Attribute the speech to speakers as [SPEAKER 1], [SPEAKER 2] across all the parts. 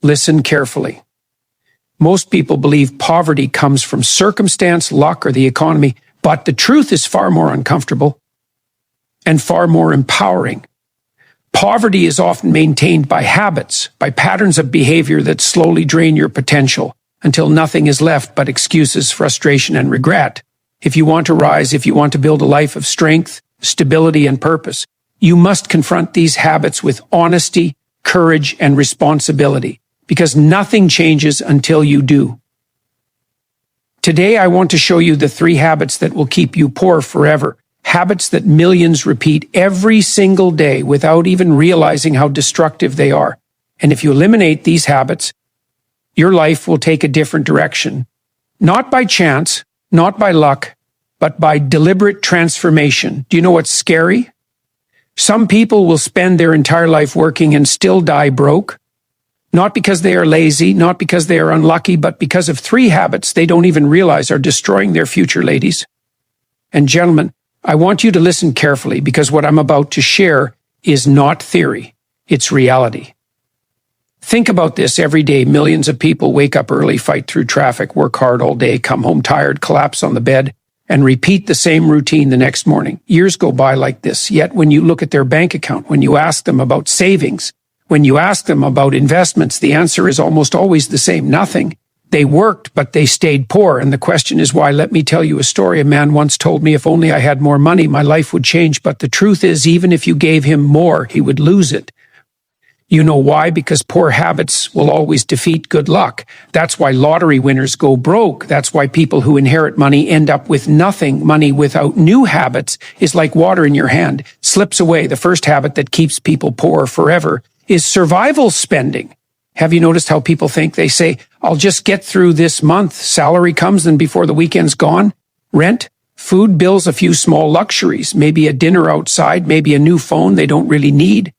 [SPEAKER 1] Listen carefully. Most people believe poverty comes from circumstance, luck, or the economy, but the truth is far more uncomfortable and far more empowering. Poverty is often maintained by habits, by patterns of behavior that slowly drain your potential until nothing is left but excuses, frustration, and regret. If you want to rise, if you want to build a life of strength, stability, and purpose, you must confront these habits with honesty, courage, and responsibility, because nothing changes until you do. Today, I want to show you the 3 habits that will keep you poor forever. Habits that millions repeat every single day without even realizing how destructive they are. And if you eliminate these habits, your life will take a different direction. Not by chance, not by luck, but by deliberate transformation. Do you know what's scary? Some people will spend their entire life working and still die broke. Not because they are lazy, not because they are unlucky, but because of 3 habits they don't even realize are destroying their future, ladies and gentlemen. I want you to listen carefully, because what I'm about to share is not theory, it's reality. Think about this every day. Millions of people wake up early, fight through traffic, work hard all day, come home tired, collapse on the bed, and repeat the same routine the next morning. Years go by like this, yet when you look at their bank account, when you ask them about savings, when you ask them about investments, the answer is almost always the same: nothing. They worked, but they stayed poor. And the question is why? Let me tell you a story. A man once told me, if only I had more money, my life would change. But the truth is, even if you gave him more, he would lose it. You know why? Because poor habits will always defeat good luck. That's why lottery winners go broke. That's why people who inherit money end up with nothing. Money without new habits is like water in your hand, slips away. The first habit that keeps people poor forever is survival spending. Have you noticed how people think? They say, I'll just get through this month. Salary comes, and before the weekend's gone, rent, food bills, a few small luxuries, maybe a dinner outside, maybe a new phone they don't really need.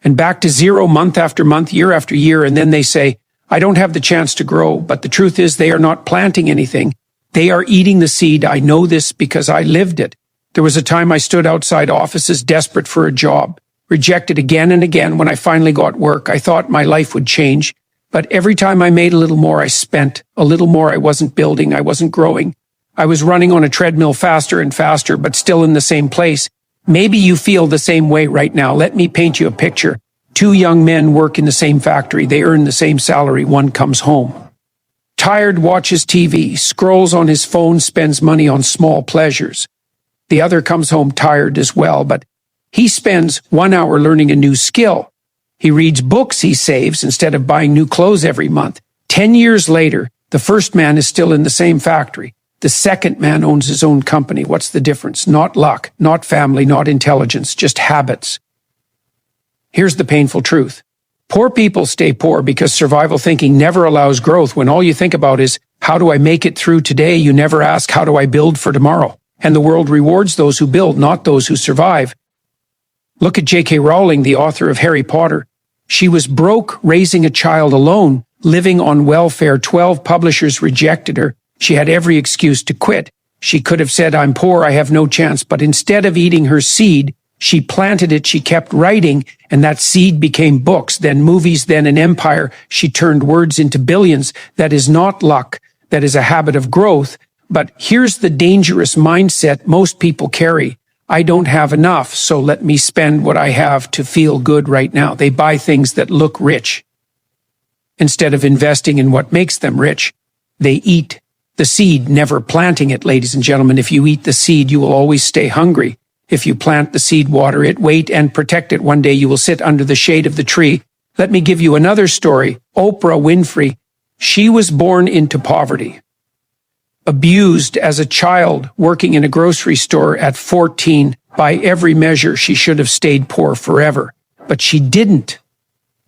[SPEAKER 1] And back to zero month after month, year after year. And then they say, I don't have the chance to grow. But the truth is, they are not planting anything. They are eating the seed. I know this because I lived it. There was a time I stood outside offices desperate for a job, rejected again and again. When I finally got work, I thought my life would change. But every time I made a little more, I spent a little more. I wasn't building. I wasn't growing. I was running on a treadmill faster and faster, but still in the same place. Maybe you feel the same way right now. Let me paint you a picture. 2 young men work in the same factory. They earn the same salary. One comes home tired, watches TV, scrolls on his phone, spends money on small pleasures. The other comes home tired as well, but he spends 1 hour learning a new skill. He reads books he saves instead of buying new clothes every month. 10 years later, the first man is still in the same factory. The second man owns his own company. What's the difference? Not luck, not family, not intelligence, just habits. Here's the painful truth. Poor people stay poor because survival thinking never allows growth. When all you think about is, how do I make it through today? You never ask, how do I build for tomorrow? And the world rewards those who build, not those who survive. Look at J.K. Rowling, the author of Harry Potter. She was broke, raising a child alone, living on welfare. 12 publishers rejected her. She had every excuse to quit. She could have said, I'm poor, I have no chance. But instead of eating her seed, she planted it, she kept writing, and that seed became books, then movies, then an empire. She turned words into billions. That is not luck. That is a habit of growth. But here's the dangerous mindset most people carry. I don't have enough, so let me spend what I have to feel good right now. They buy things that look rich. Instead of investing in what makes them rich, they eat the seed, never planting it, ladies and gentlemen. If you eat the seed, you will always stay hungry. If you plant the seed, water it, wait, and protect it, one day you will sit under the shade of the tree. Let me give you another story. Oprah Winfrey, she was born into poverty. Abused as a child, working in a grocery store at 14. By every measure, she should have stayed poor forever. But she didn't.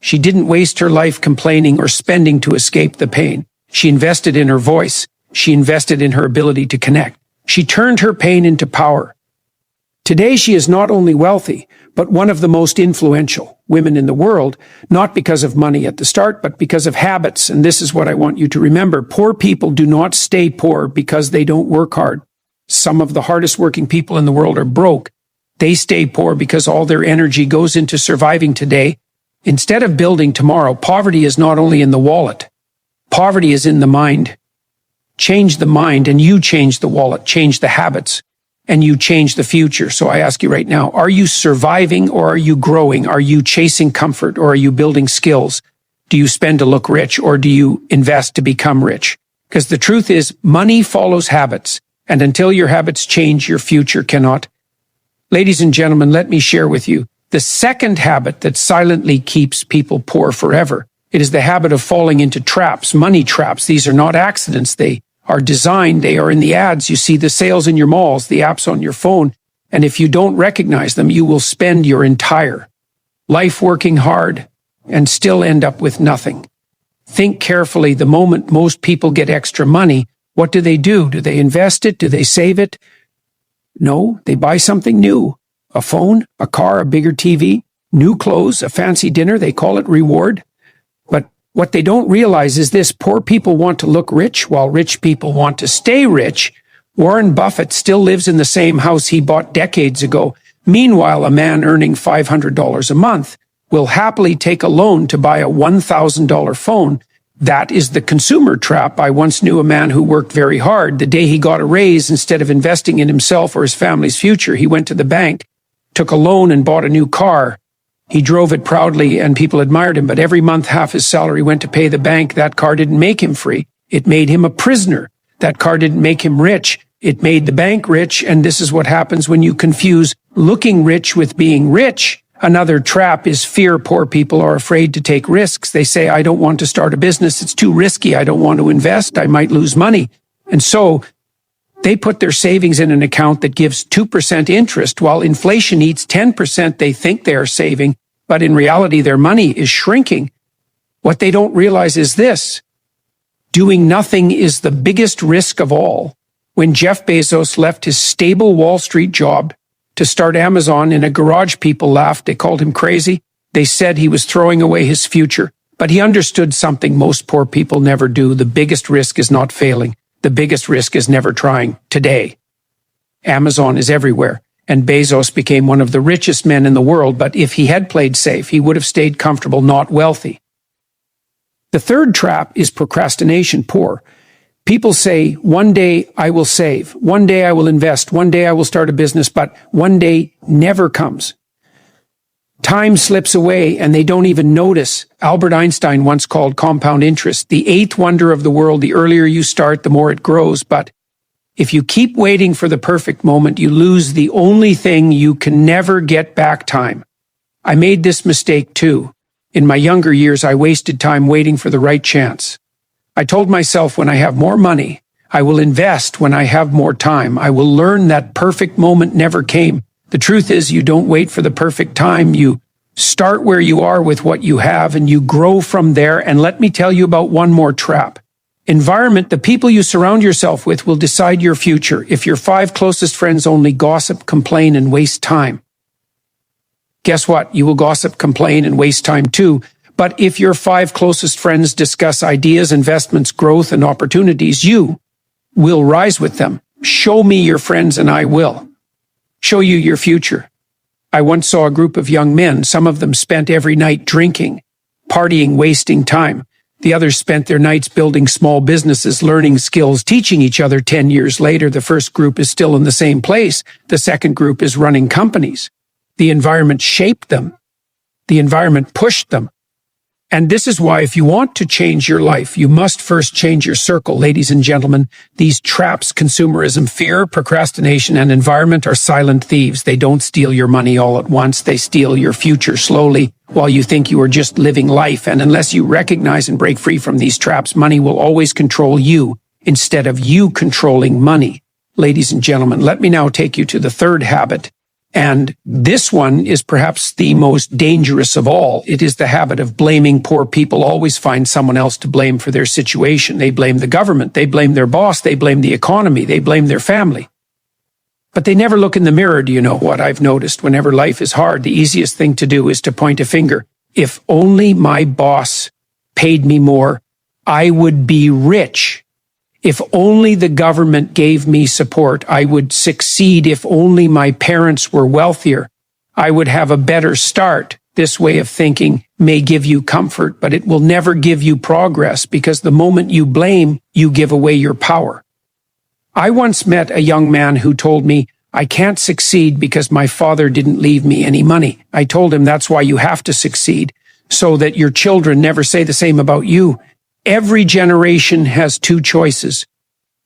[SPEAKER 1] She didn't waste her life complaining or spending to escape the pain. She invested in her voice. She invested in her ability to connect. She turned her pain into power. Today, she is not only wealthy, but one of the most influential women in the world, not because of money at the start, but because of habits. And this is what I want you to remember. Poor people do not stay poor because they don't work hard. Some of the hardest working people in the world are broke. They stay poor because all their energy goes into surviving today Instead of building tomorrow, poverty is not only in the wallet, poverty is in the mind. Change the mind and you change the wallet, change the habits, and you change the future. So I ask you right now, are you surviving or are you growing? Are you chasing comfort or are you building skills? Do you spend to look rich or do you invest to become rich? Because the truth is, money follows habits, and until your habits change, your future cannot. Ladies and gentlemen, let me share with you the second habit that silently keeps people poor forever. It is the habit of falling into traps, money traps. These are not accidents. They are designed. They are in the ads. You see the sales in your malls, the apps on your phone. And if you don't recognize them, you will spend your entire life working hard and still end up with nothing. Think carefully. The moment most people get extra money, what do? Do they invest it? Do they save it? No, they buy something new. A phone, a car, a bigger TV, new clothes, a fancy dinner. They call it reward. But what they don't realize is this: poor people want to look rich while rich people want to stay rich. Warren Buffett still lives in the same house he bought decades ago. Meanwhile, a man earning $500 a month will happily take a loan to buy a $1,000 phone. That is the consumer trap. I once knew a man who worked very hard. The day he got a raise, instead of investing in himself or his family's future, he went to the bank, took a loan and bought a new car. He drove it proudly and people admired him, but every month half his salary went to pay the bank. That car didn't make him free. It made him a prisoner. That car didn't make him rich. It made the bank rich, and this is what happens when you confuse looking rich with being rich. Another trap is fear. Poor people are afraid to take risks. They say, I don't want to start a business. It's too risky. I don't want to invest. I might lose money. And so they put their savings in an account that gives 2% interest, while inflation eats 10%. They think they are saving, but in reality, their money is shrinking. What they don't realize is this: doing nothing is the biggest risk of all. When Jeff Bezos left his stable Wall Street job to start Amazon in a garage, people laughed. They called him crazy. They said he was throwing away his future. But he understood something most poor people never do. The biggest risk is not failing. The biggest risk is never trying. Today, Amazon is everywhere, and Bezos became one of the richest men in the world. But if he had played safe, he would have stayed comfortable, not wealthy. The third trap is procrastination. Poor people say, one day I will save, one day I will invest, one day I will start a business, but one day never comes. Time slips away and they don't even notice. Albert Einstein once called compound interest the eighth wonder of the world. The earlier you start, the more it grows. But if you keep waiting for the perfect moment, you lose the only thing you can never get back: time. I made this mistake too. In my younger years, I wasted time waiting for the right chance. I told myself, when I have more money, I will invest. When I have more time, I will learn. That perfect moment never came. The truth is, you don't wait for the perfect time. You start where you are with what you have, and you grow from there. And let me tell you about one more trap. Environment. The people you surround yourself with will decide your future. If your 5 closest friends only gossip, complain, and waste time, guess what? You will gossip, complain, and waste time too. But if your 5 closest friends discuss ideas, investments, growth, and opportunities, you will rise with them. Show me your friends and I will show you your future. I once saw a group of young men. Some of them spent every night drinking, partying, wasting time. The others spent their nights building small businesses, learning skills, teaching each other. 10 years later, the first group is still in the same place. The second group is running companies. The environment shaped them. The environment pushed them. And this is why, if you want to change your life, you must first change your circle. Ladies and gentlemen, these traps, consumerism, fear, procrastination, and environment, are silent thieves. They don't steal your money all at once. They steal your future slowly while you think you are just living life. And unless you recognize and break free from these traps, money will always control you instead of you controlling money. Ladies and gentlemen, let me now take you to the third habit. And this one is perhaps the most dangerous of all. It is the habit of blaming. Poor people always find someone else to blame for their situation. They blame the government. They blame their boss. They blame the economy. They blame their family. But they never look in the mirror. Do you know what I've noticed? Whenever life is hard, the easiest thing to do is to point a finger. If only my boss paid me more, I would be rich. If only the government gave me support, I would succeed. If only my parents were wealthier, I would have a better start. This way of thinking may give you comfort, but it will never give you progress, because the moment you blame, you give away your power. I once met a young man who told me, "I can't succeed because my father didn't leave me any money." I told him, that's why you have to succeed, so that your children never say the same about you. Every generation has two choices: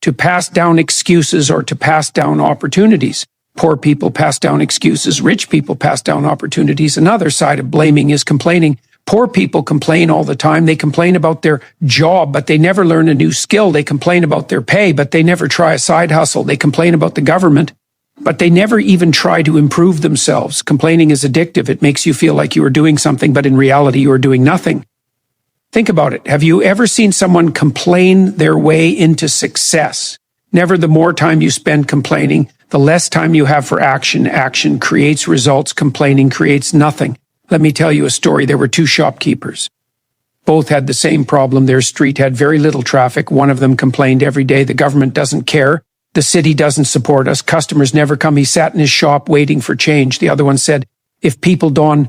[SPEAKER 1] to pass down excuses or to pass down opportunities. Poor people pass down excuses. Rich people pass down opportunities. Another side of blaming is complaining. Poor people complain all the time. They complain about their job, but they never learn a new skill. They complain about their pay, but they never try a side hustle. They complain about the government, but they never even try to improve themselves. Complaining is addictive. It makes you feel like you are doing something, but in reality, you are doing nothing. Think about it. Have you ever seen someone complain their way into success? Never. The more time you spend complaining, the less time you have for action. Action creates results. Complaining creates nothing. Let me tell you a story. There were two shopkeepers. Both had the same problem. Their street had very little traffic. One of them complained every day, "The government doesn't care. The city doesn't support us. Customers never come." He sat in his shop waiting for change. The other one said, "If people don't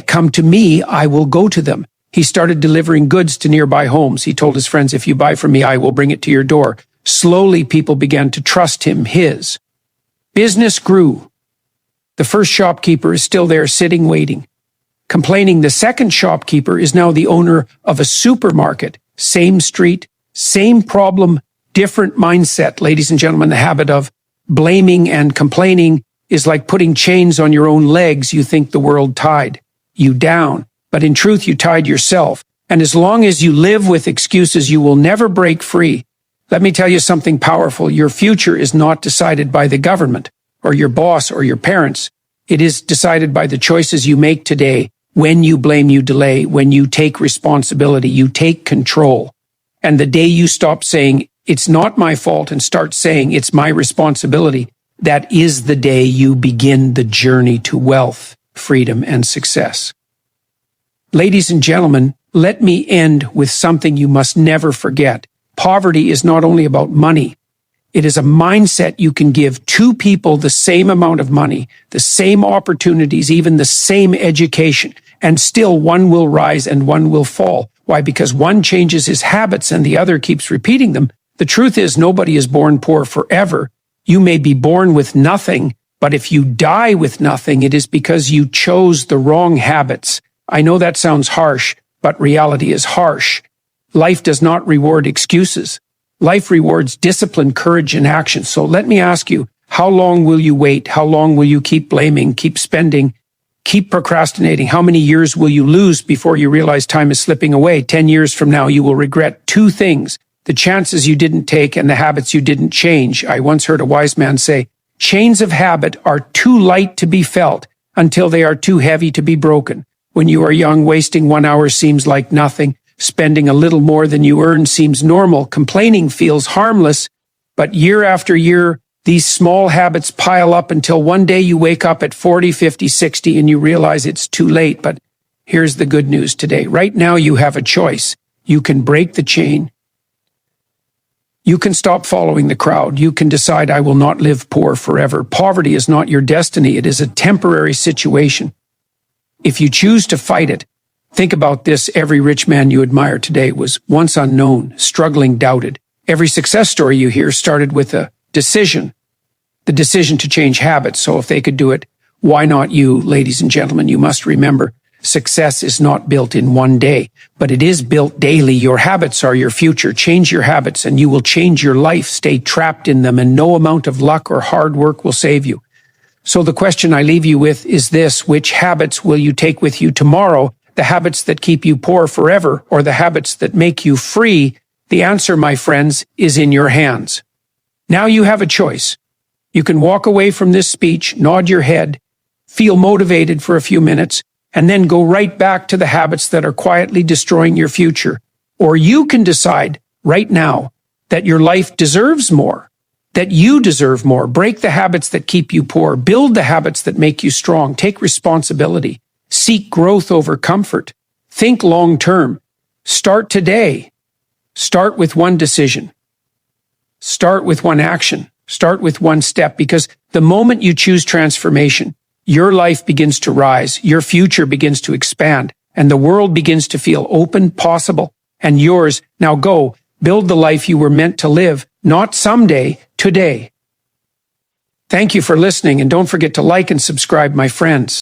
[SPEAKER 1] come to me, I will go to them." He started delivering goods to nearby homes. He told his friends, "If you buy from me, I will bring it to your door." Slowly, people began to trust him. His business grew. The first shopkeeper is still there, sitting, waiting, complaining. The second shopkeeper is now the owner of a supermarket. Same street, same problem, different mindset. Ladies and gentlemen, the habit of blaming and complaining is like putting chains on your own legs. You think the world tied you down, but in truth, you tied yourself. And as long as you live with excuses, you will never break free. Let me tell you something powerful. Your future is not decided by the government or your boss or your parents. It is decided by the choices you make today. When you blame, you delay. When you take responsibility, you take control. And the day you stop saying, "It's not my fault," and start saying, "It's my responsibility," that is the day you begin the journey to wealth, freedom, and success. Ladies and gentlemen, let me end with something you must never forget. Poverty is not only about money. It is a mindset. You can give two people the same amount of money, the same opportunities, even the same education, and still one will rise and one will fall. Why? Because one changes his habits and the other keeps repeating them. The truth is, nobody is born poor forever. You may be born with nothing, but if you die with nothing, it is because you chose the wrong habits. I know that sounds harsh, but reality is harsh. Life does not reward excuses. Life rewards discipline, courage, and action. So let me ask you, how long will you wait? How long will you keep blaming, keep spending, keep procrastinating? How many years will you lose before you realize time is slipping away? 10 years from now, you will regret two things: the chances you didn't take and the habits you didn't change. I once heard a wise man say, "Chains of habit are too light to be felt until they are too heavy to be broken." When you are young, wasting 1 hour seems like nothing. Spending a little more than you earn seems normal. Complaining feels harmless. But year after year, these small habits pile up until one day you wake up at 40, 50, 60 and you realize it's too late. But here's the good news today. Right now you have a choice. You can break the chain. You can stop following the crowd. You can decide, "I will not live poor forever." Poverty is not your destiny. It is a temporary situation. If you choose to fight it, think about this. Every rich man you admire today was once unknown, struggling, doubted. Every success story you hear started with a decision, the decision to change habits. So if they could do it, why not you? Ladies and gentlemen, you must remember, success is not built in one day, but it is built daily. Your habits are your future. Change your habits and you will change your life. Stay trapped in them and no amount of luck or hard work will save you. So the question I leave you with is this: which habits will you take with you tomorrow? The habits that keep you poor forever or the habits that make you free? The answer, my friends, is in your hands. Now you have a choice. You can walk away from this speech, nod your head, feel motivated for a few minutes, and then go right back to the habits that are quietly destroying your future. Or you can decide right now that your life deserves more, that you deserve more. Break the habits that keep you poor. Build the habits that make you strong. Take responsibility. Seek growth over comfort. Think long term. Start today. Start with one decision. Start with one action. Start with one step, because the moment you choose transformation, your life begins to rise, your future begins to expand, and the world begins to feel open, possible, and yours. Now go, build the life you were meant to live, not someday, today. Thank you for listening, and don't forget to like and subscribe, my friends.